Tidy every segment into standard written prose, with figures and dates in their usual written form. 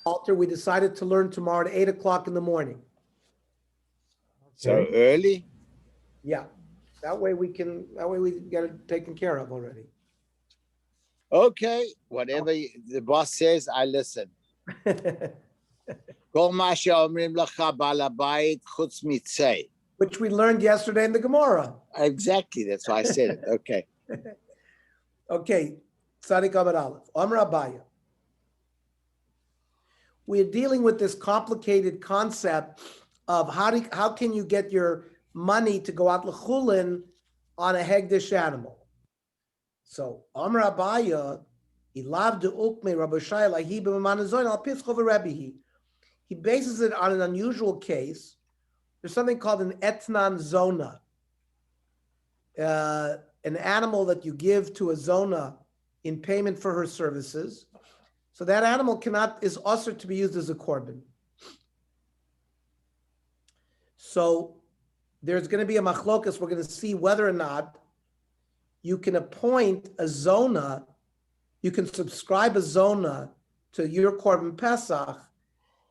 Alter, we decided to learn tomorrow at 8 o'clock in the morning. So early? Yeah. That way we get it taken care of already. Okay. Whatever the boss says, I listen. Which we learned yesterday in the Gemara. Exactly. That's why I said it. Okay. Okay. Tzadik Amar Aleph. Amar Abaya. We're dealing with this complicated concept of how can you get your money to go out l'chulin on a hegdish animal. So Amar Abaya, Ilav de Ukme Rabbi Shai Lahi b'manazoin al pischov Rebbehi. He bases it on an unusual case. There's something called an etnan zona, an animal that you give to a zona in payment for her services. So that animal is also to be used as a korban. So there's going to be a machlokas. We're going to see whether or not you can appoint a zona, you can subscribe a zona to your korban pesach.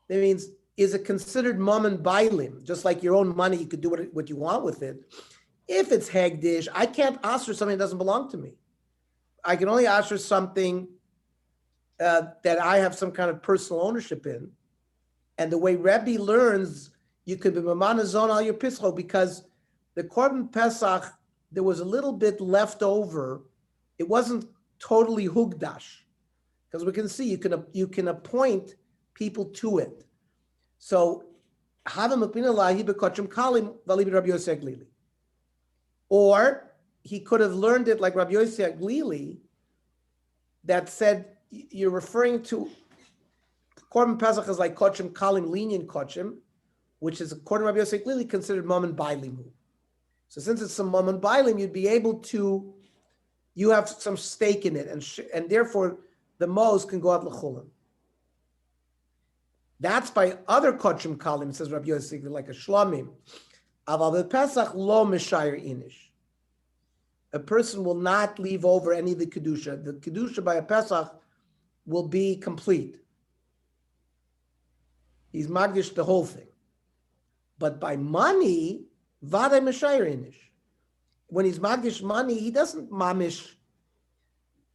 That means, is it considered mom and bailim? Just like your own money, you could do what you want with it. If it's hegdish, I can't ask for something that doesn't belong to me. I can only ask for something that I have some kind of personal ownership in. And the way Rebbe learns, you could be mamana zon al your pischo, because the korban pesach, there was a little bit left over. It wasn't totally hugdash, because we can see you can appoint people to it. So, or he could have learned it like Rabbi Yossi Aglili, that said you're referring to korban pesach is like kochim kalim, lenient kochim, which is according to Rabbi Yossi Aglili considered mom and bailim. So since it's some mom and bailim, you'd be able to, you have some stake in it, and therefore the most can go out l'chulim. That's by other kochim kalim, says Rabbi Yossi, like a shlamim. Aval b'Pesach lo mishayir inish. A person will not leave over any of the kedusha. The kedusha by a Pesach will be complete. He's magdish the whole thing. But by money, vade mishayir inish. When he's magdish money, he doesn't mamish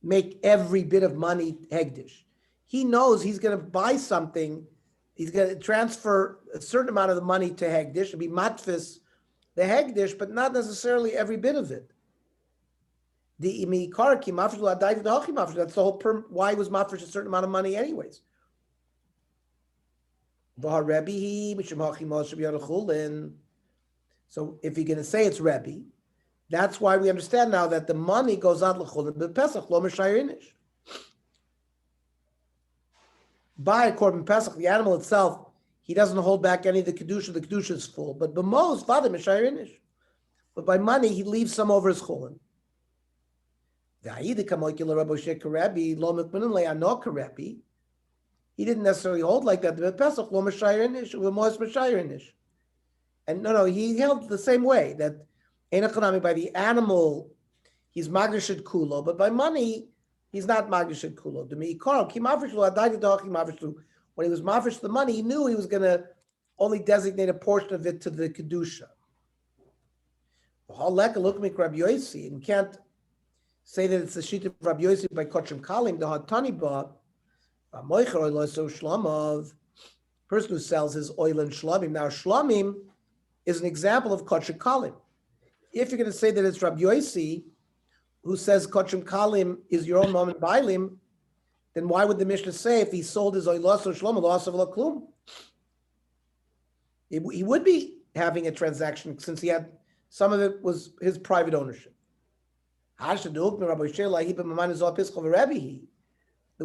make every bit of money hegdish. He knows he's going to buy something. He's going to transfer a certain amount of the money to hegdish. It'll be matfis the hegdish, but not necessarily every bit of it. That's the whole why he was mafresh a certain amount of money anyways. So if you're going to say it's Rebbe, that's why we understand now that the money goes out l'chulin, but Pesach lo mishayir inish. By a korban Pesach, the animal itself, he doesn't hold back any of the kedusha is full. But b'mos v'adei mishayir inish. But by money, he leaves some over his chulin. He didn't necessarily hold like that. And no, he held the same way, that by the animal, he's magdashid kulo, but by money, he's not magdashid kulo. When he was mafresh the money, he knew he was going to only designate a portion of it to the kedusha. And can't say that it's the sheet of Rabbi Yossi by Kochim Kalim, the Hatani Ba, person who sells his oil and shlamim. Now, shlamim is an example of Kochim Kalim. If you're going to say that it's Rabbi Yossi who says Kochim Kalim is your own mom and bailim, then why would the Mishnah say if he sold his oil or shlamim, loss of laklum? He would be having a transaction since he had some of it was his private ownership. The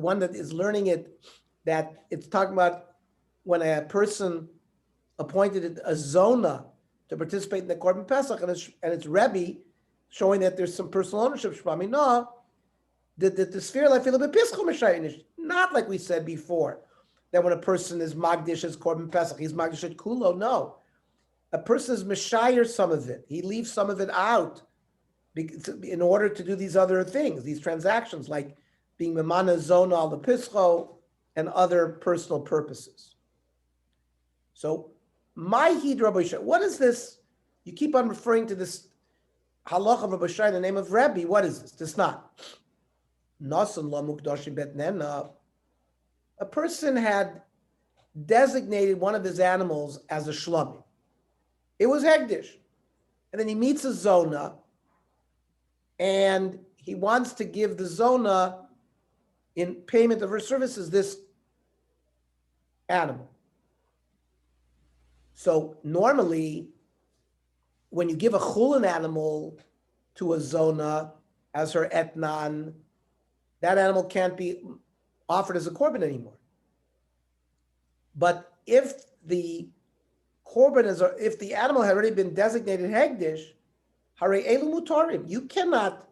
one that is learning it, that it's talking about when a person appointed a zona to participate in the korban pesach, and it's Rebbe showing that there's some personal ownership. No, the sphere like not like we said before, that when a person is magdish as korban pesach, he's magdish at kulo. No, a person is mishayir some of it. He leaves some of it out in order to do these other things, these transactions, like being memana zona al the pischo, and other personal purposes. So, my hidra b'shai. What is this? You keep on referring to this halacha of b'shai in the name of Rebbe. What is this? This not. Nasan la mukdashim bet nena. A person had designated one of his animals as a shlami. It was hegdish. And then he meets a zona, and he wants to give the zona in payment of her services this animal. So normally, when you give a chulin animal to a zona as her etnan, that animal can't be offered as a korban anymore. But if the korban is, if the animal had already been designated hegdish, hare elu mutarim, you cannot.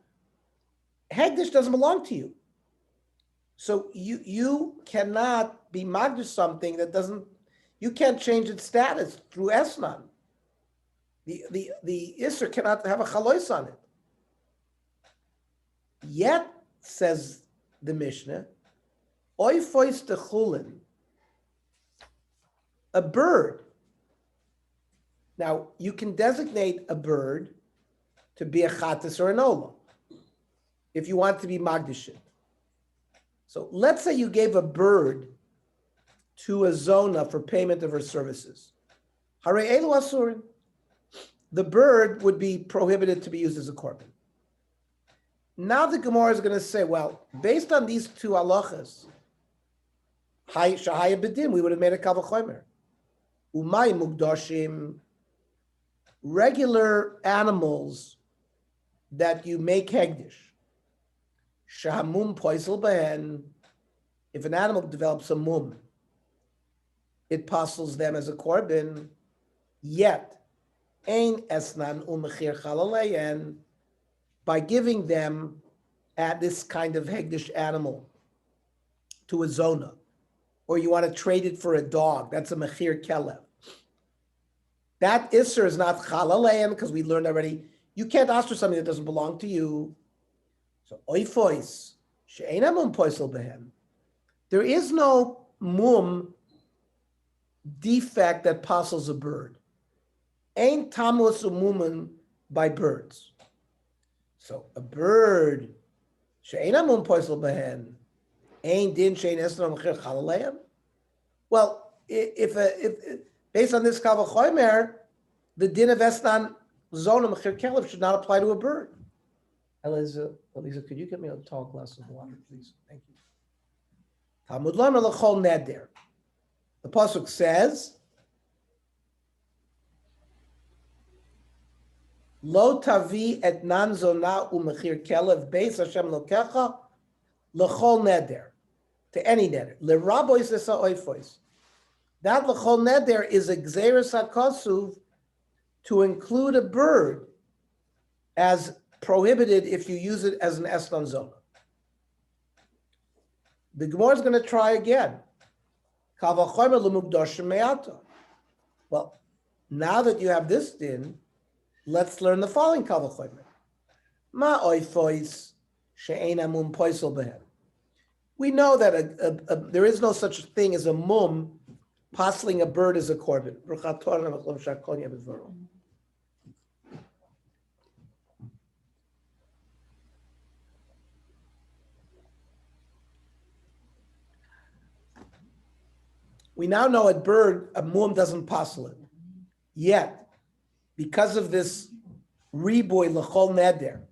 Hegdish doesn't belong to you, so you cannot be magdish something that doesn't. You can't change its status through esnan. The isser cannot have a chalois on it. Yet, says the Mishnah, oifois techulin, a bird. Now, you can designate a bird to be a chatas or an olam if you want to be magdishit. So let's say you gave a bird to a zona for payment of her services. Hare elu asurin. The bird would be prohibited to be used as a korban. Now the Gemara is going to say, well, based on these two halachas, shahaya bedin, we would have made a kal v'chomer. Umay mugdashim, regular animals that you make hegdish. Shahamum poisel behen, if an animal develops a mum, it puzzles them as a korban, yet, ein esnan umechir chalaleyen, by giving them at this kind of hegdish animal to a zona, or you want to trade it for a dog, that's a mechir kelev. That isser is not chalaleyen, because we learned already, you can't ask for something that doesn't belong to you. So oifois, she'ena mum poisel behem. There is no mum defect that puzzles a bird. Ain't tamus umuman by birds. So a bird, she'ena mum poisel behem, ain't din she'en esna mechir chalaleyen. Well, if based on this kal v'chomer, the din of esnan zona mechir kelev should not apply to a bird. Elisa, could you get me a tall glass of water, please? Thank you. Talmud Lamer l'chol neder. The pasuk says, "Lo tavi et nan zona u'mechir kelev beis Hashem lokecha l'chol neder," to any neder. L'rabois esa oifois. That l'chol neder is a gzeres hakasuv to include a bird as prohibited if you use it as an esnan zona. The Gemara is going to try again. Well, now that you have this din, let's learn the following kal v'chomer. Ma oifois she'eina mum poisel behem. We know that there is no such thing as a mum passing a bird as a korban. We now know a bird, a mum doesn't passel it. Yet, because of this riboy l'chol neder,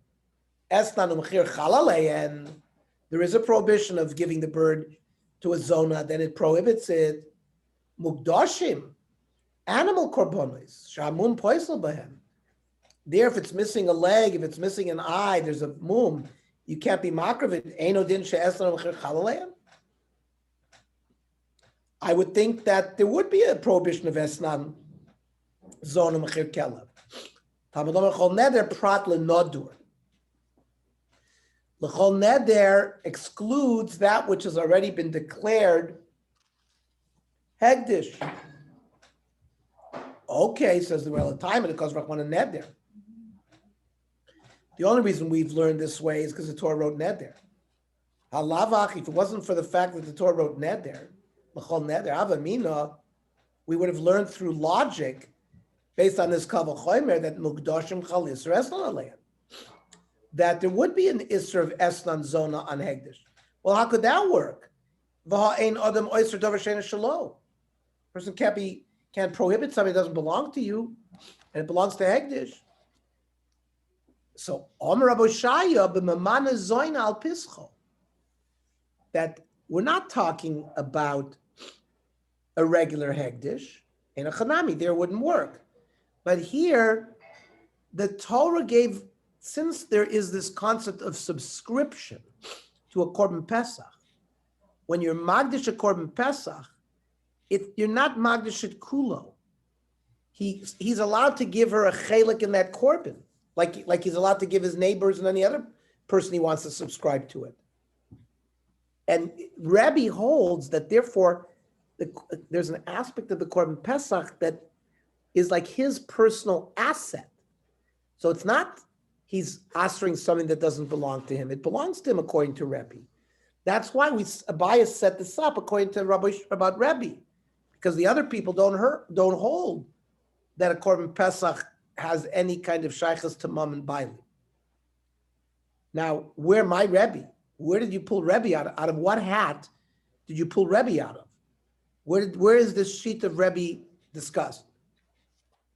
esnan u'mechir chalaleyen, there is a prohibition of giving the bird to a zona, then it prohibits it. Mugdashim, animal korbanos, shamum poisel behem. There, if it's missing a leg, if it's missing an eye, there's a mum, you can't be makravit. Eino din she'esnan u'mechir chalaleyen. I would think that there would be a prohibition of esnan zona mechir kelev. Talmud Lamer l'chol neder prat l'nodur. L'chol neder excludes that which has already been declared hegdish. Okay, says the relative time, and it goes back one a neder. The only reason we've learned this way is because the Torah wrote neder. Halavach, if it wasn't for the fact that the Torah wrote neder, l'chol neder, avamina, we would have learned through logic, based on this kavah chomer, that mukdashim chal isra eslan alein, that there would be an isra of eslan zona on hegdish. Well, how could that work? V'ha'ein adam oyser davar she'ein shelo. Person can't prohibit something that doesn't belong to you, and it belongs to hegdish. So Omer Rabbi Shaya b'mamana zoina al pischo, that we're not talking about a regular hegdish. In a chanami, there wouldn't work. But here, the Torah gave, since there is this concept of subscription to a korban pesach, when you're magdish a korban pesach, you're not magdish it kulo. He's allowed to give her a chelik in that korban, like he's allowed to give his neighbors and any other person he wants to subscribe to it. And Rabbi holds that therefore there's an aspect of the korban pesach that is like his personal asset. So it's not he's answering something that doesn't belong to him. It belongs to him according to Rabbi. That's why Abaye set this up according to about Rabbi, because the other people don't hold that a korban pesach has any kind of shaychus to mum and baili. Now, where did you pull Rebbe out of? Out of what hat did you pull Rebbe out of? Where is this sheet of Rebbe discussed?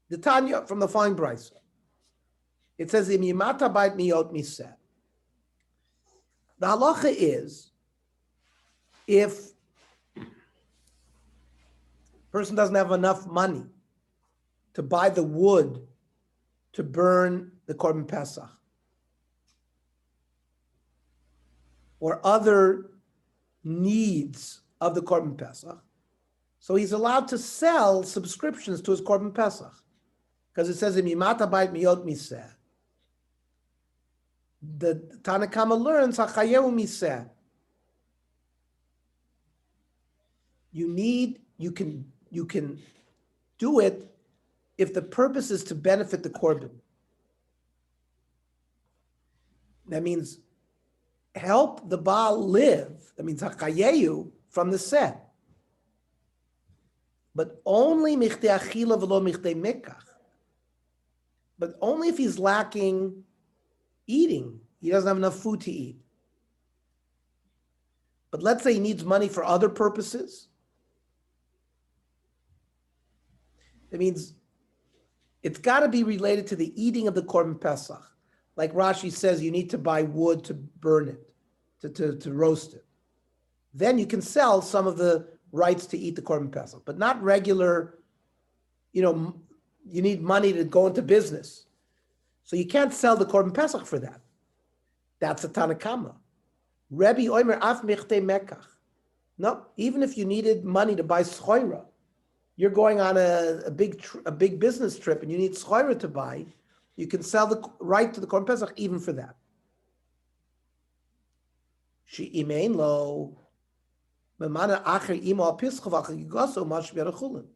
The Tanya from the following brisa. It says, "Im yimata bait miot miseh." The halacha is, if a person doesn't have enough money to buy the wood to burn the korban pesach, or other needs of the korban pesach, so he's allowed to sell subscriptions to his korban pesach, because it says, "Im yimata bait miot miseh." The Tanakama learns hachayehu miseh. You can do it if the purpose is to benefit the korban. That means help the Baal live. That means hachayehu from the set. But only michtei achila v'lo michtei mikach. But only if he's lacking eating. He doesn't have enough food to eat. But let's say he needs money for other purposes. It means it's got to be related to the eating of the korban pesach. Like Rashi says, you need to buy wood to burn it, to roast it. Then you can sell some of the rights to eat the korban pesach, but not regular, you need money to go into business. So you can't sell the korban pesach for that. That's a Tanakama. Rebbe Omer af michtei mekach. No, even if you needed money to buy schoira, you're going on a big business trip and you need schoira to buy, you can sell the right to the korban pesach even for that. She'imein lo memana acher imo al pischa v'achagigoso mash b'yarachulin.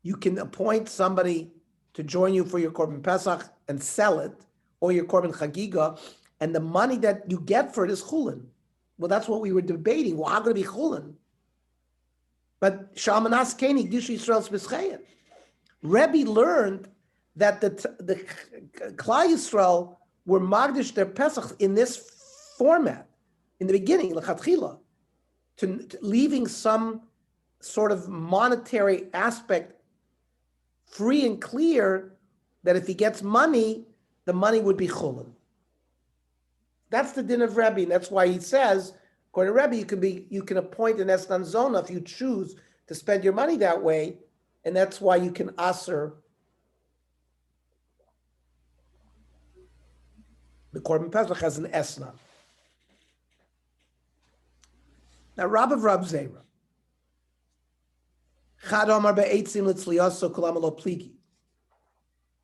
You can appoint somebody to join you for your korban pesach and sell it, or your korban chagiga, and the money that you get for it is chulin. Well, that's what we were debating. Well, how could it be chulin? But Shalmanas Keni Dish Yisrael's Mischayim. Rebbe learned that the Klal Yisrael were magdish their pesach in this format in the beginning, lechatchila, to leaving some sort of monetary aspect free and clear, that if he gets money, the money would be chulin. That's the din of Rebbe, and that's why he says, according to Rebbe, you can appoint an esnan zona if you choose to spend your money that way, and that's why you can aser the korban pesach has an esnan. Now, Rab of Rab Zera.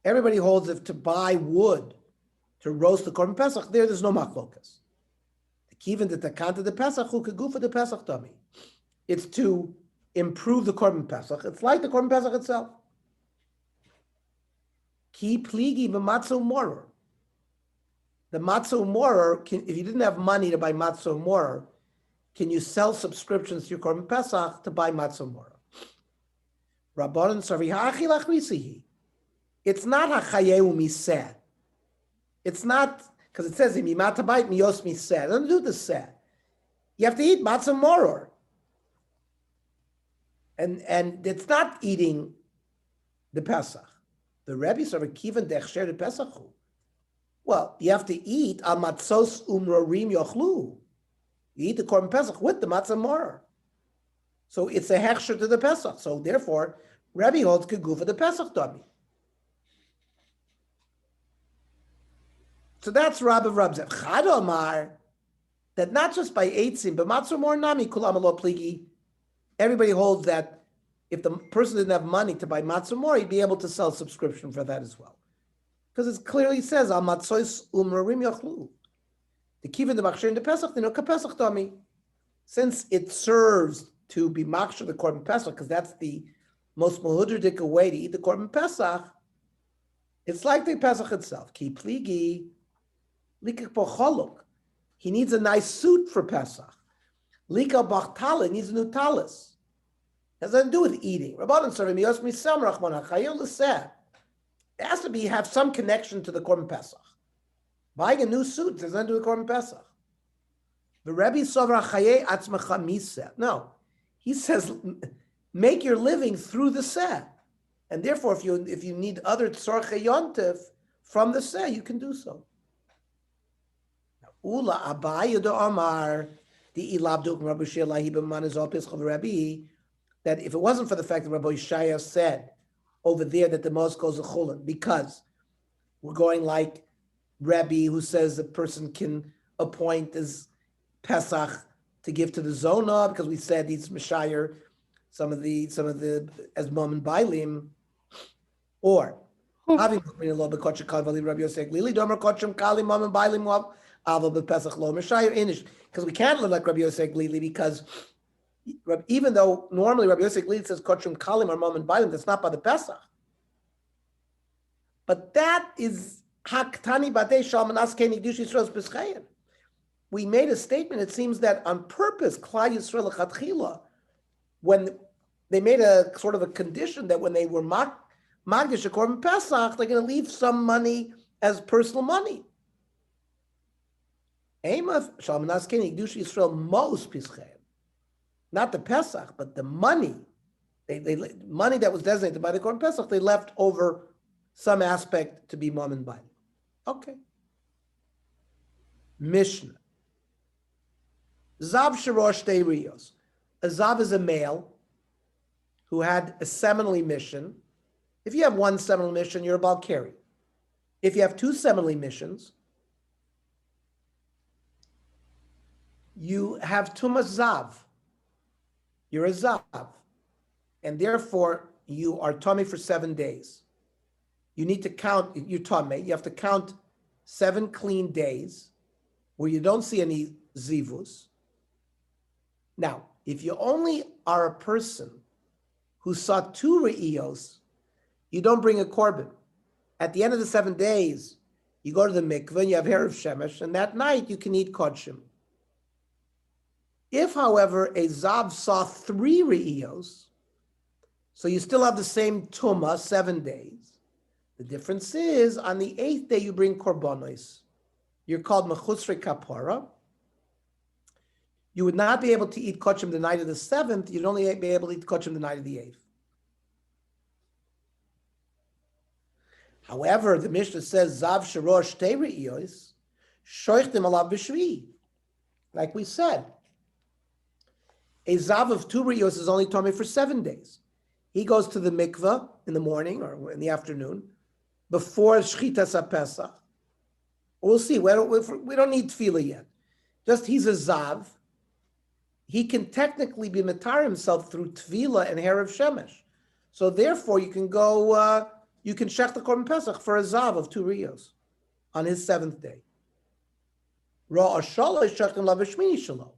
Everybody holds if to buy wood to roast the korban pesach, there's no machlokas. Even the takanta the pesach who could go for the pesach dummy. It's to improve the korban pesach. It's like the korban pesach itself. Ki pligi b'matzo morer. the matzah umorer, if you didn't have money to buy matzah umorer, can you sell subscriptions to your Korban Pesach to buy matzah umorer? Rabbanan Sarvi Ha'achilach Risihi. It's not hachayeu miseh. It's not, because it says, Imimatabayit miyos miseh. It doesn't do the seh. You have to eat matzah moror. And it's not eating the Pesach. The Rebbe's are kivan dechsher the Pesach. Well, you have to eat al matzos umrorim yochlu. You eat the Korban Pesach with the matzah moror. So it's a hechsher to the Pesach. So therefore, Rebbe holds kegufa the Pesach dummy. So that's Rabbi Rabzev. Chad Omar, that not just by eitzim, but matzah moror nami kulam lo pligi. Everybody holds that if the person didn't have money to buy matzah moror, he'd be able to sell subscription for that as well. Because it clearly says, al matzos umrorim yochlu. The kivan the machshir in the Pesach, kapesach dummy. Since it serves to be machshir the Korban Pesach, because that's the most mahudridik way to eat the Korban Pesach, it's like the Pesach itself. Ki pligi, likak pocholuk. He needs a nice suit for Pesach. Lika bachtala needs a new talis. Has nothing to do with eating. Rabbanan Sarvim Yos Misam Rachmana Chayil L'Seh. It has to have some connection to the Korban Pesach. Buying a new suit has nothing to do with Korban Pesach. The Rebbe Sovra Chaye Atzmacha Miseh. No, he says make your living through the Seh, and therefore, if you need other Tzorchei Yontif from the Seh, you can do so. Ula Abaye de Omar the Ilabduk Rabbi Shelahi b'Man Izal Pischav Rabbi, that if it wasn't for the fact that Rabbi Yishaya said over there that the most goes to Chulin, because we're going like Rabbi who says the person can appoint as Pesach to give to the Zona, because we said he's Meshayir some of the as Mom and Bailim, or having Rabbi Yosef Glili Domer Kochim Kali Mom and Bailim Pesach Lo Meshayir Inish, because we can't live like Rabbi Yosef Glili, because even though normally Rabbi Yosef Glili says Kochim Kalim or Mom and Bailim, that's not by the Pesach. But that is Haktani Batei Shalmanas Keni Gdush Yisrael's Peschayin. We made a statement, it seems that on purpose, Klal Yisrael Lechatchila, when they made a sort of a condition that when they were Magdish Korban Pesach, they're going to leave some money as personal money. Emav Shalmanas Keni Gdush Yisrael most Peschayin. Not the Pesach, but the money. They money that was designated by the Korban Pesach, they left over some aspect to be Mom and Bailim. Okay. Mishnah. Zav Sharosh Tei Riyos. A Zav is a male who had a seminal emission. If you have one seminal emission, you're a Balkari. If you have two seminal emissions, you have Tumas Zav. You're a Zav. And therefore, you are Tomei for 7 days. You need to count, you're Tomei, you have to count 7 clean days where you don't see any Zivus. Now, if you only are a person who saw 2 Re'iyos, you don't bring a korban. At the end of the 7 days, you go to the mikveh and you have Erev Shemesh, and that night you can eat kodshim. If, however, a Zav saw 3 Re'iyos, so you still have the same Tumah, 7 days. The difference is, on the 8th day, you bring korbanos. You're called Mechusrei Kapara. You would not be able to eat kodshim the night of the 7th. You'd only be able to eat kodshim the night of the 8th. However, the Mishnah says, Zav Sharosh Tei Re'iyos, Shoichtim Alav B'Shvi. Like we said, a Zav of 2 Re'iyos is only Tomei for 7 days. He goes to the mikveh in the morning or in the afternoon before Shchitas HaPesach. We'll see. We don't need tefillah yet. Just he's a Zav. He can technically be matar himself through tefillah and Erev Shemesh. So therefore, you can go, you can shech the Korban Pesach for a Zav of 2 Re'iyos on his 7th day. Ra Ashalosh shechtim la b'shmini shelo.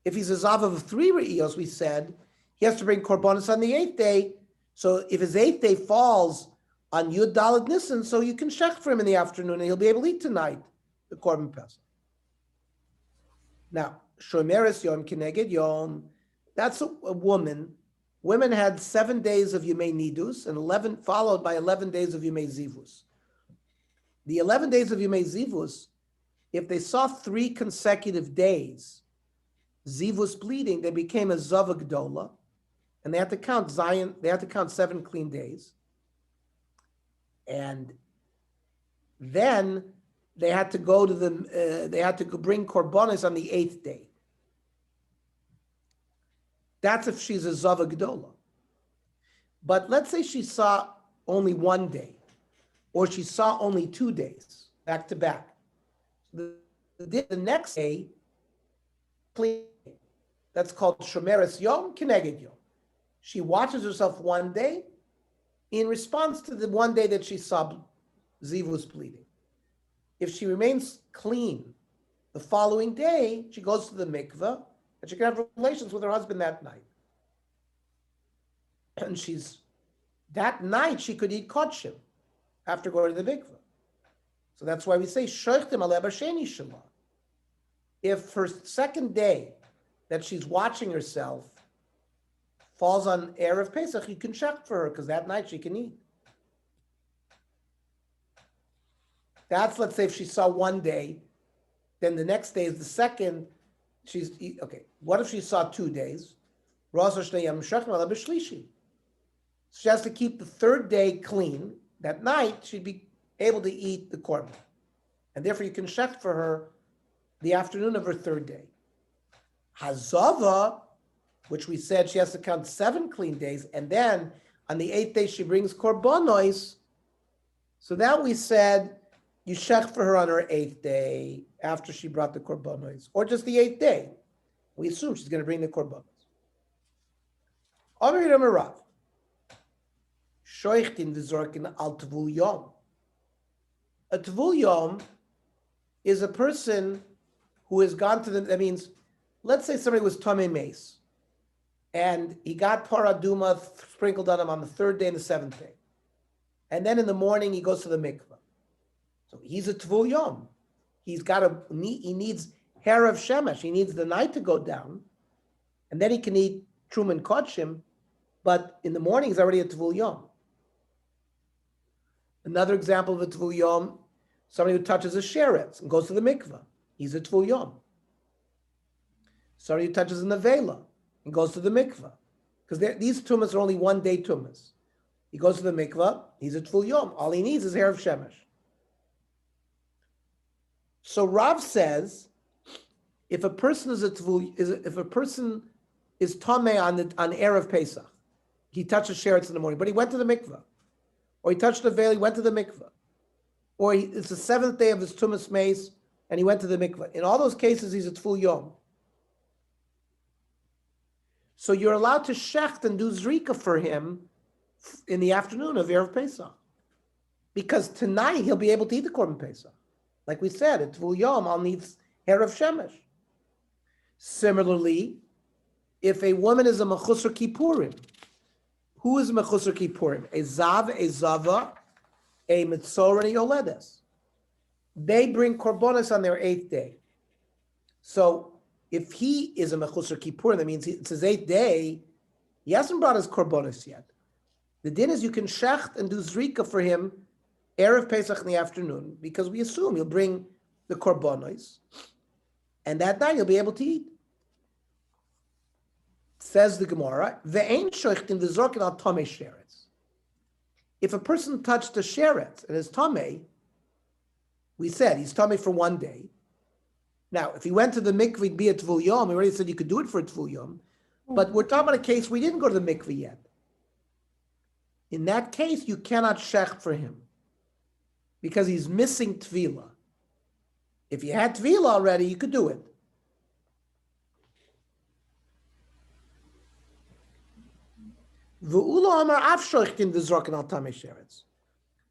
If he's a Zav of 3 Re'iyos, we said, he has to bring korbanos on the 8th day. So if his 8th day falls on Yud Daled Nisan, so you can shech for him in the afternoon and he'll be able to eat tonight. the Korban Pesach. Now, Shomeres Yom Keneged Yom, that's a woman. Women had 7 days of Yemei Nidus and 11, followed by 11 days of Yemei Zivus. The 11 days of Yemei Zivus, if they saw 3 consecutive days, Zivus bleeding, they became a Zava Gdola, and they had to count Zion, they had to count 7 clean days. And then they had to go to they had to bring Korbanos on the 8th day. That's if she's a Zava Gdola. But let's say she saw only 1 day, or she saw only 2 days, back to back. The next day, that's called Shomeres Yom Keneged Yom. She watches herself 1 day in response to the 1 day that she saw Zivus bleeding. If she remains clean the following day, she goes to the mikveh and she can have relations with her husband that night. And that night she could eat kodshim after going to the mikveh. So that's why we say shochtim aleh b'sheni shela. If her second day that she's watching herself falls on Erev Pesach, you can check for her because that night she can eat. That's, let's say, if she saw 1 day, then the next day is the second. Okay. What if she saw 2 days? She has to keep the 3rd day clean. That night, she'd be able to eat the korban. And therefore, you can shech for her the afternoon of her 3rd day. Hazava, which we said she has to count 7 clean days, and then on the 8th day, she brings korbanos. So that we said, you shech for her on her 8th day after she brought the korbanos, or just the 8th day. We assume she's going to bring the korbanos. Amir Rav, shoichtin v'zorkin al tvul yom. A tvul yom is a person who has gone to that means, let's say somebody was tamei mace, and he got paraduma sprinkled on him on the 3rd day and the 7th day. And then in the morning, he goes to the mikveh. So he's a tvul yom. He needs hair of shemesh. He needs the night to go down, and then he can eat truman kodshim. But in the morning, he's already a tvul yom. Another example of a tvul yom: somebody who touches a sheretz and goes to the mikveh. He's a tvul yom. Somebody who touches a nevela and goes to the mikveh, because these tumas are only 1 day tumas. He goes to the mikveh. He's a tvul yom. All he needs is hair of shemesh. So Rav says, if a person is if a person is tamei on Erev Pesach, he touched a sheretz in the morning, but he went to the mikveh, or he touched the veil, he went to the mikveh, or it's the 7th day of his tumas mace, and he went to the mikveh. In all those cases, he's a tvul yom. So you're allowed to shecht and do zrika for him in the afternoon of Erev Pesach, because tonight he'll be able to eat the korban Pesach. Like we said, at Tvul Yom, I'll need hair of shemesh. Similarly, if a woman is a mechusar kippurim, who is a mechusar kippurim? A zav, a zava, a mitzor, and a yoledes. They bring korbanos on their 8th day. So if he is a mechusar kippurim, that means it's his 8th day, he hasn't brought his korbanos yet. The din is you can shecht and do zrika for him Erev Pesach in the afternoon, because we assume he'll bring the korbanos, and that night he'll be able to eat. Says the Gemara, "Ve'ein shoichtin v'zorkin al tamei sheretz." If a person touched a sheretz and is tamei, we said he's tamei for 1 day. Now, if he went to the mikveh, he'd be a tvul yom. We already said you could do it for a tvul yom, but we're talking about a case we didn't go to the mikveh yet. In that case, you cannot shecht for him, because he's missing tvila. If you had tvila already, you could do it.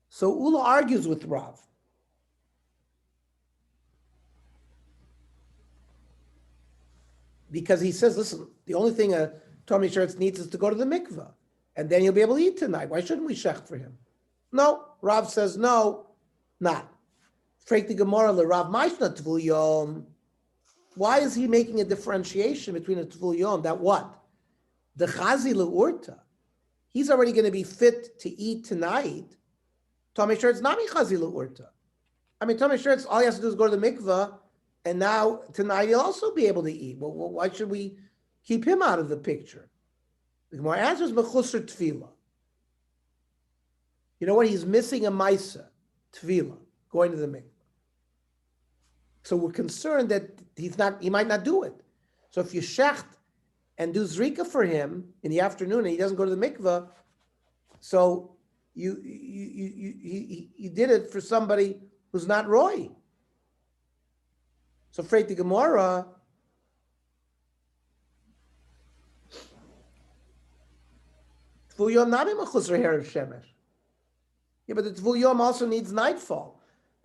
So Ula argues with Rav. Because he says, listen, the only thing a tamei sheretz needs is to go to the mikveh, and then he'll be able to eat tonight. Why shouldn't we shecht for him? No, Rav says no. Not. Frek the Gemara Rav Maishna Tvul Yom. Why is he making a differentiation between a Tvul Yom? That what? The Chazi Le'urta. He's already going to be fit to eat tonight. Tomei Sheretz Nami Chazi Le'urta. I mean, Tomei Sheretz, all he has to do is go to the mikveh, and now tonight he'll also be able to eat. Well, why should we keep him out of the picture? The Gemara answers Mechusar Tefillah. You know what? He's missing a Maisa, Tefillah, going to the mikveh. So we're concerned that he might not do it. So if you shecht and do zrika for him in the afternoon and he doesn't go to the mikveh, so you did it for somebody who's not Roy. So freit the Gemara, Tvul Yom nami mechusar herav shemesh. Yeah, but the Tvul Yom also needs nightfall.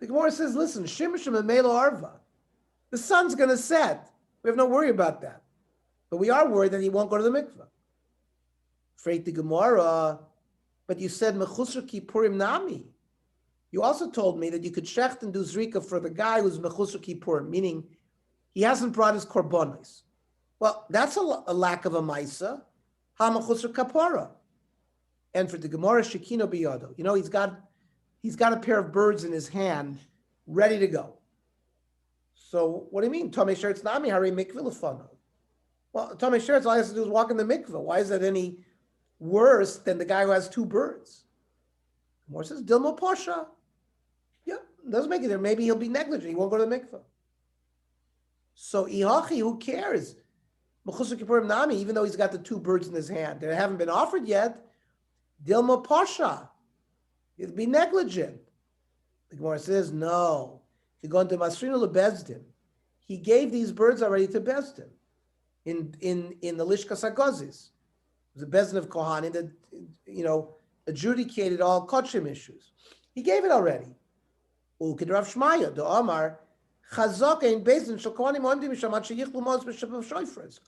The Gemara says, listen, Shimshim and Melo Arva, the sun's going to set. We have no worry about that. But we are worried that he won't go to the mikveh. Freit the Gemara, but you said Mechusar Kippurim Nami. You also told me that you could shecht and do zrika for the guy who's Mechusar Kippurim, meaning he hasn't brought his korbanos. Well, that's a lack of a maisa. Ha Mechusar Kapara. And for the Gemara, Shekino Biyado. You know, he's got a pair of birds in his hand, ready to go. So what do you mean? Tomei Sheretz Nami Hari Mikveh Lefano. Well, Tomei Sheretz, all he has to do is walk in the mikveh. Why is that any worse than the guy who has two birds? More says Dilma Pasha. Yeah, doesn't make it there. Maybe he'll be negligent. He won't go to the mikveh. So Ihachi, who cares? Mechusar Kippurim Nami, even though he's got the two birds in his hand, they haven't been offered yet. Dilma Pasha. He'd be negligent. The Gemara says, no. If you go into Masrinu LeBezdin, he gave these birds already to Bezdin in the Lishkas HaGozis. It was a Bezdin of Kohanim that, adjudicated all Kochim issues. He gave it already. Ukid Rav Shmaya, the Omar, Chazak ein Bezdin, shel Kohanim oimdim mishamat sheyichlu mos b'shav shoifres.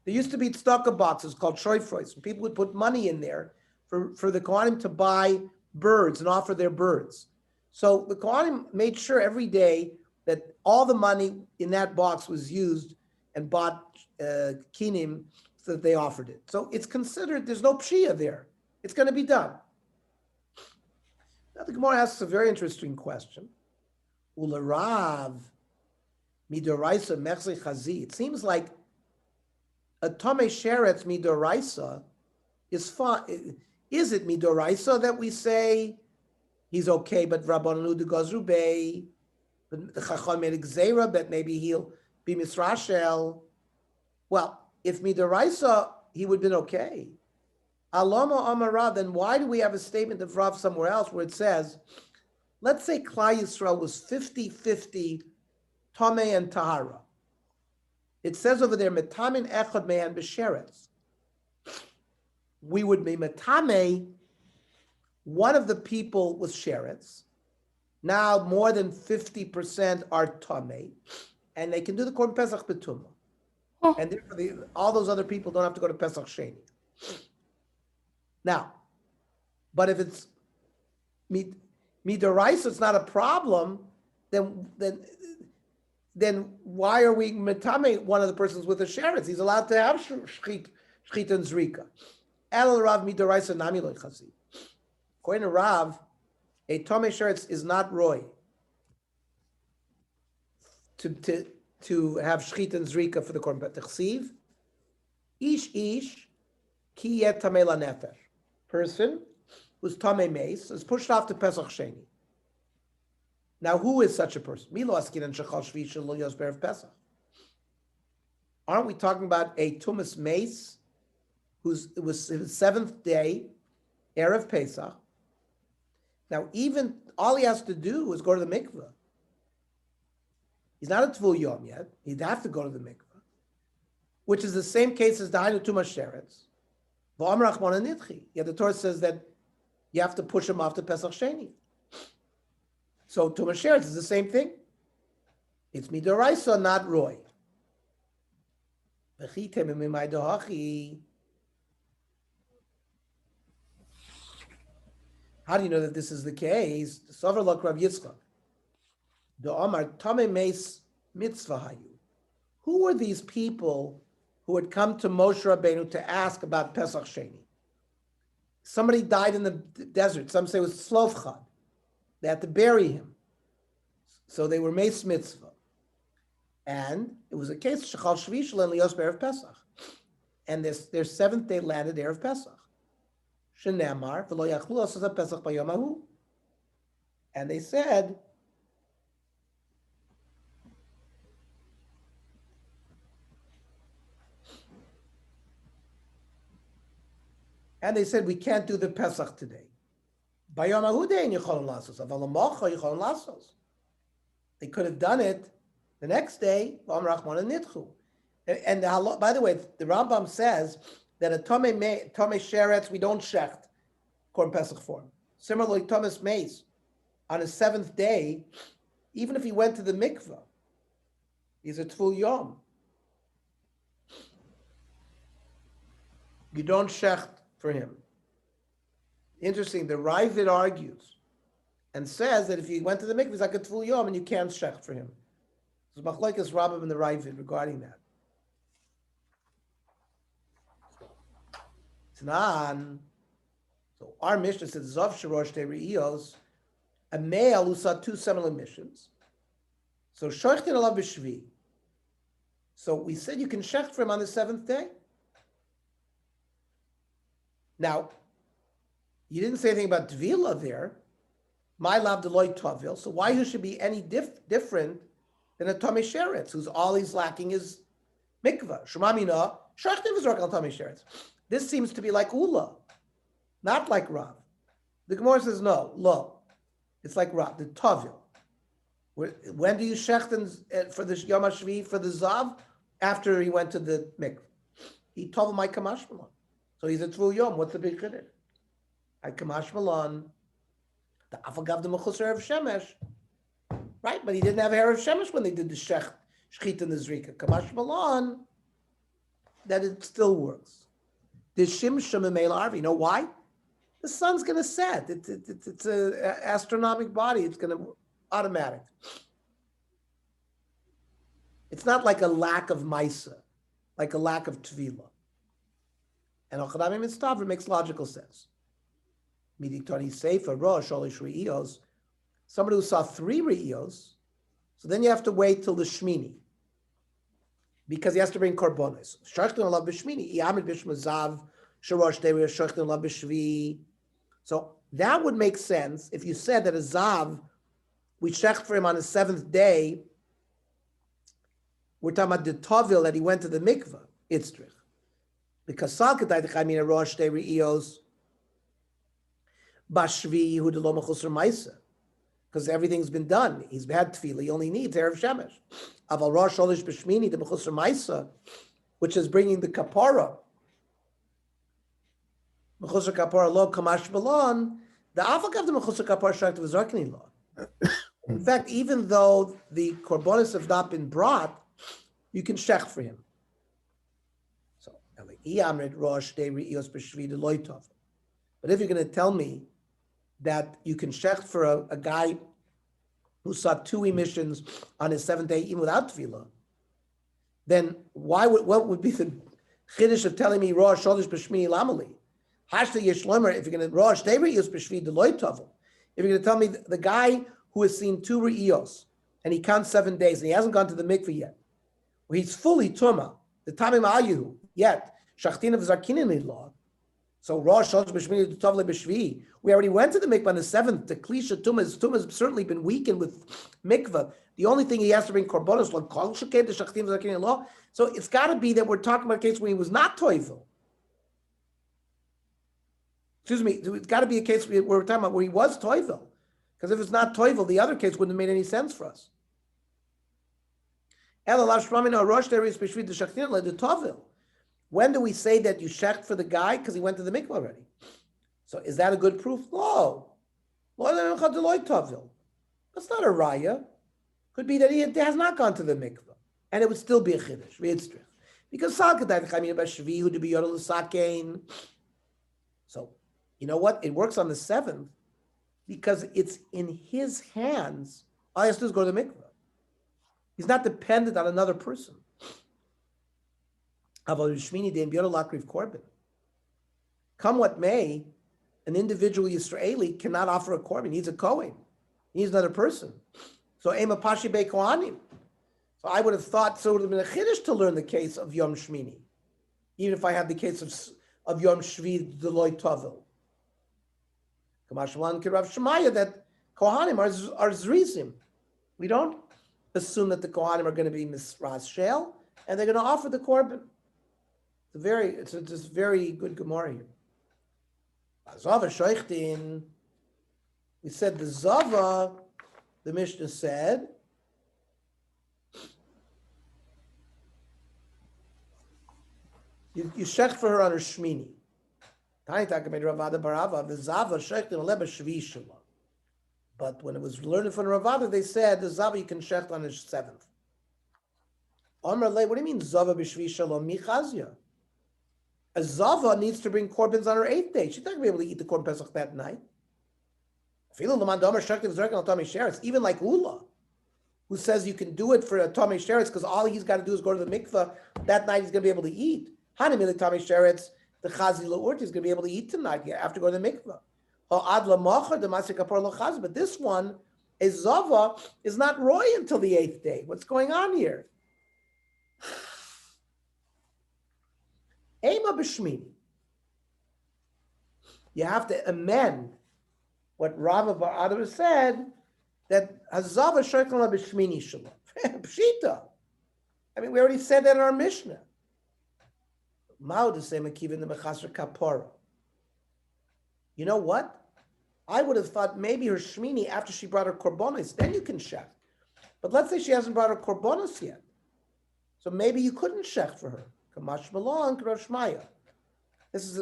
There used to be tzedakah boxes called shoifres, and people would put money in there for the Kohanim to buy birds and offer their birds. So the Kohanim made sure every day that all the money in that box was used and bought kinim so that they offered it. So it's considered, there's no pshia there. It's going to be done. Now the Gemara asks a very interesting question. Ularav midoraisa mechzei chazi. It seems like a tomei sheretz midoraisa is fine. Is it midoraisa that we say he's okay, but Rabbananu de Gazrubei, the Chacham made a gzeira, but maybe he'll be misrashel. Well, if midoraisa, he would have been okay. Alama Amara, then why do we have a statement of Rav somewhere else where it says, let's say Klal Yisrael was 50-50 Tomei and Tahara. It says over there, Metamin Echad Me'an B'Sheretz. We would be Metame, one of the people was Sheretz. Now more than 50% are Tomei, and they can do the Korban Pesach B'Tumah. Oh. And therefore all those other people don't have to go to Pesach Sheni. Now, but if it's Midoraisa, it's not a problem, then why are we Metame one of the persons with a Sheretz? He's allowed to have Shchit and Zrika. El Rav Midoraisa Nami Lo Chazi. According to Rav, a Tomei Sheretz is not Roy to have Shchit and Zrika for the Korban Pesach. Ish ki yet Tamei la nefesh. Person who's Tomei Meis is pushed off to Pesach Sheni. Now, who is such a person? Milo Askinan Shechal Shvi Shelo Yosber of Pesach. Aren't we talking about a Tumas Meis it was his seventh day, Erev Pesach? Now, even all he has to do is go to the mikveh. He's not a Tvul Yom yet. He'd have to go to the mikveh, which is the same case as Dainu Tumas Sheretz. Yet the Torah says that you have to push him off to Pesach Sheni. So Tumas Sheretz is the same thing. It's Midoraisa, not Roy. How do you know that this is the case? Sover Lok Rav Yitzchak. The Omar Tame Meis Mitzvah Hayu. Who were these people who had come to Moshe Rabbeinu to ask about Pesach Sheni? Somebody died in the desert. Some say it was Tzlofchad. They had to bury him. So they were Meis Mitzvah. And it was a case of Shechal Shvishal and Lios Erev Pesach. And their seventh day landed Erev Pesach. Shenamar, V'lo Yachlu Asasa Pesach Bayom Hahu. And they said, we can't do the Pesach today. Bayom Hahu Dein Yicholim Lasos. Aval Mocha Yicholim Lasos. They could have done it the next day, and by the way, the Rambam says that a Tomei Sheretz, we don't shecht Korban Pesach for him. Similarly, Thomas Mace, on his seventh day, even if he went to the mikveh, he's a Tvul Yom. You don't shecht for him. Interesting, the Ravid argues and says that if you went to the mikveh, he's like a Tvul Yom and you can't shecht for him. So Machlokes Rabbah and the Ravid regarding that. Tanan. So our Mishnah says Zav Sharosh Te Re'iyos, a male who saw two similar missions. So Shochtin Alav B'Shvi. So we said you can shecht for him on the seventh day. Now, you didn't say anything about Tvila there. My lav deloy Tavil. So why he should be any different than a Tomei Sheretz, who's all he's lacking is mikvah. Shemamina, shachtiv is working on Tomei Sheretz. This seems to be like Ula, not like Rav. The Gemara says no, lo. It's like Rav, the Tavil. When do you shechten for the Yom HaShvi, for the Zav? After he went to the mikvah. He told him, my Kamash Malon. So he's a Tvul Yom. What's the big chiddush? I Kamash Malon. The Afagav the Mechusar of Shemesh. Right, but he didn't have hair of Shemesh when they did the Shechit and the Zrika. Kamash Malon, that it still works. The Shimshim and Meil Arvi. You know why? The sun's going to set. It's an astronomic body. It's going to automatic. It's not like a lack of Maisa, like a lack of Tvila. And Ochadamim and Stavra makes logical sense. Miditoni Sefer, Rosh, Olish Re'iyos. Somebody who saw 3 Re'iyos, so then you have to wait till the Shmini, because he has to bring Korbonos. Shochtin Alav B'Shmini, Iyamid B'Shmazav, Sharosh Devi, Shochtin Alav B'Shvi. So that would make sense if you said that a Zav, we shecht for him on the 7th day. We're talking about the Tovil that he went to the mikveh, Itzrich. Because Salkatay the Chaimina Rosh Te Re'iyos, Bashvi Yehuda Lo Mechusar Maisa. Because everything's been done. He's had tefillah. He only needs Erev Shemesh. Aval Rosh Olish B'Shmini, the Mechusar Maisa, which is bringing the kapara. Mechusar kapara lo kamash balon. The afakav the Mechusar kapara shaktiv v'zarkini lo. In fact, even though the korbanos have not been brought, you can shech for him. So, but if you're going to tell me that you can shecht for a guy who saw 2 emissions on his 7th day even without tefillah, then what would be the chiddush of telling me Rosh Chodesh B'Shmini Lamali? Hashta Yeshlomer, if you're going to Rosh Day Re'iyos B'Shvi Deloy Tovel, if you're going to tell me the guy who has seen 2 Re'iyos and he counts 7 days and he hasn't gone to the mikveh yet, where he's fully Tumah, the Tamim Ayu, yet Shachtin of Zarkinin law. So Rosh Chodesh B'Shmini Tovle B'Shvi. We already went to the mikvah on the 7th. The Klisha Tumah has certainly been weakened with mikvah. The only thing he has to bring korbanos like kol sheked the Shachtin of Zarkinin law. So it's got to be that we're talking about a case where he was not toivel. Excuse me. It's got to be a case where we're talking about where he was toivel. Because if it's not toivel, the other case wouldn't have made any sense for us. When do we say that you shecht for the guy because he went to the mikvah already? So is that a good proof? No. That's not a raya. Could be that he has not gone to the mikvah, and it would still be a chiddush. Because so you know what? It works on the 7th because it's in his hands All he has to do is go to the mikveh. He's not dependent on another person. Come what may, an individual Yisraeli cannot offer a korban. He needs a Kohen. He needs another person. So Ema Pashi Be Kohanim. So I would have thought, so it would have been a chiddush to learn the case of Yom Shmini, even if I had the case of Yom Shvi Deloy Tovel. Kamashmalan Kirav Shemaya, that Kohanim are Zrizim. We don't assume that the Kohanim are going to be Misras Shel, and they're going to offer the korban. It's a very good Gemara here. Zava Shoichtin, we said the Zava, the Mishnah said, you shech for her on her Shmini. But when it was learned from Ravada, they said the Zava you can shech on his 7th. What do you mean Zava b'shvi shalom michazia? A Zava needs to bring korbans on her 8th day. She's not going to be able to eat the korban pesach that night. Even like Ula, who says you can do it for a Tomei Sheretz because all he's got to do is go to the mikveh that night. He's going to be able to eat. Hanimili Tomei Sheretz, the Chazi La'urt is going to be able to eat tonight after going to the mikveh. But this one, a Zava, is not roy until the 8th day. What's going on here? Ema b'shmini. You have to amend what Rava Bar Adar said, that Hazava Shekala b'shmini shalom. Pshita. I mean, we already said that in our Mishnah. Mao to say Makiv in the Mechasra Kapora. You know what? I would have thought maybe her shmini after she brought her korbanos, then you can shech. But let's say she hasn't brought her korbanos yet. So maybe you couldn't shech for her. Kamash Malon, Krav Shmaya.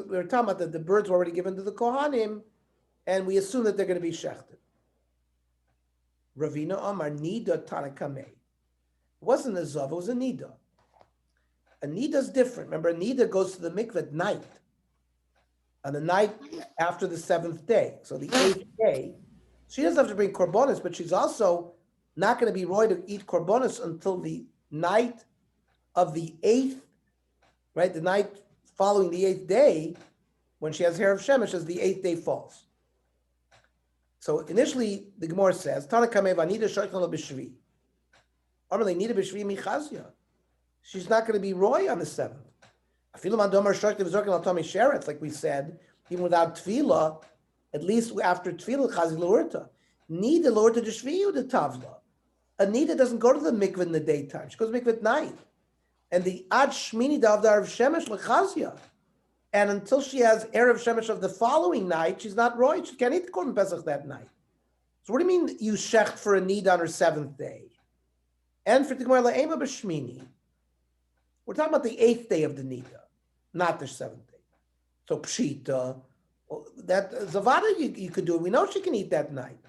We're talking about that the birds were already given to the Kohanim, and we assume that they're going to be shechted. Ravina Amar Nida Tanakame. It wasn't a Zav, it was a Nida. A Nida is different. Remember, a Nida goes to the mikveh at night. On the night after the 7th day. So the 8th day, she doesn't have to bring korbanos, but she's also not going to be roy to eat korbanos until the night of the 8th, right? The night following the 8th day, when she has hair of Shemesh, as the 8th day falls. So initially, the Gemara says, Tanakame v'anida shoychon b'shvi. Amalei nida b'shvi michazia. She's not going to be roy on the 7th. Like we said, even without tefillah, at least after tefillah, chazi l'urta. Nida l'urta d'shviyu de tavla. A nida doesn't go to the mikveh in the daytime. She goes to the mikveh at night. And the ad shmini davdar of shemesh l'chazia. And until she has erev shemesh of the following night, she's not roy. She can't eat the korban pesach that night. So what do you mean you shecht for a nida on her 7th day? And for the gemara la'ema b'shmini. We're talking about the 8th day of the nida, not the 7th day. So pshita, that zavada you could do it. We know she can eat that night.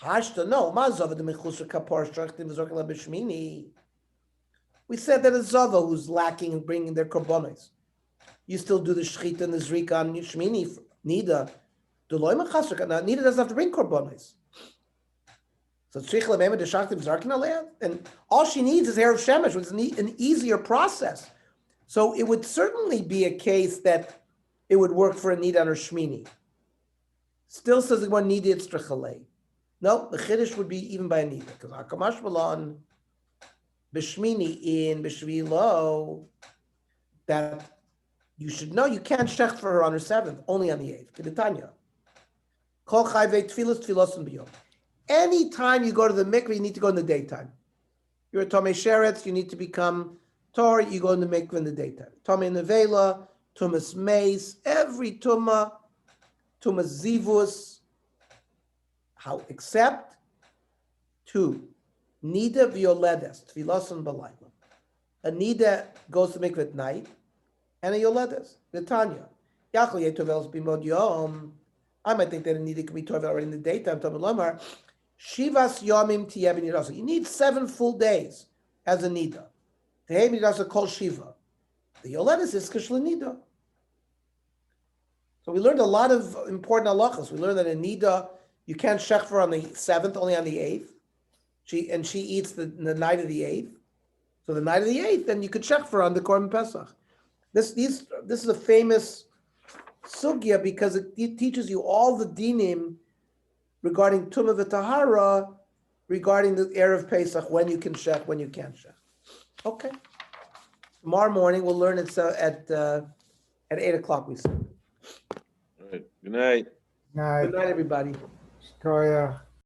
Hashta, no. Ma zava de mechusar kapar shachtim v'zorkela b'shmini. We said that a zava who's lacking in bringing their korbanos, you still do the shchita and the zrika on shmini nida. Nida doesn't have to bring korbanos. So and all she needs is hair of shemesh, which is an easier process. So it would certainly be a case that it would work for a nida on her shmini. Still says the one nida itztrachalei. No, the chiddush would be even by a nida because hakamash malon b'shmini in b'shvilo that you should know you can't shech for her on her 7th, only on the 8th. Kedetanya. Kol chayvei tfilos tfilosim b'yom. Anytime you go to the mikveh, you need to go in the daytime. You're a Tomei Sheretz, you need to become Torah, you go in the mikveh in the daytime. Tomei Nevela, Tumas Meis, every Tumah, Tumas Zivus, how except 2, Nida Violedes, Tfilosan Balayla. A Nida goes to mikveh at night, and a Yoledes, the Tanya. Yachol Yetovels Bimod Yom. I might think that a Nida can be Torah already in the daytime, Tomei Lomar. Shivas Yomim Tiyeh B'Nidasa. You need 7 full days as a Nida. Tehei B'Nidasa Kol Shiva. The Yoledes is Kishla Nida. So we learned a lot of important halachas. We learned that a Nida, you can't shech for on the 7th, only on the 8th. She eats the night of the 8th. So the night of the 8th, then you could check for her on the Korban Pesach. This is a famous sugya because it teaches you all the dinim regarding Tumah v'Tahara, regarding the Erev Pesach, when you can shech, when you can't shech. Okay. Tomorrow morning we'll learn it at 8 o'clock. We said. All right. Good night. Good night, everybody. Shkoyach.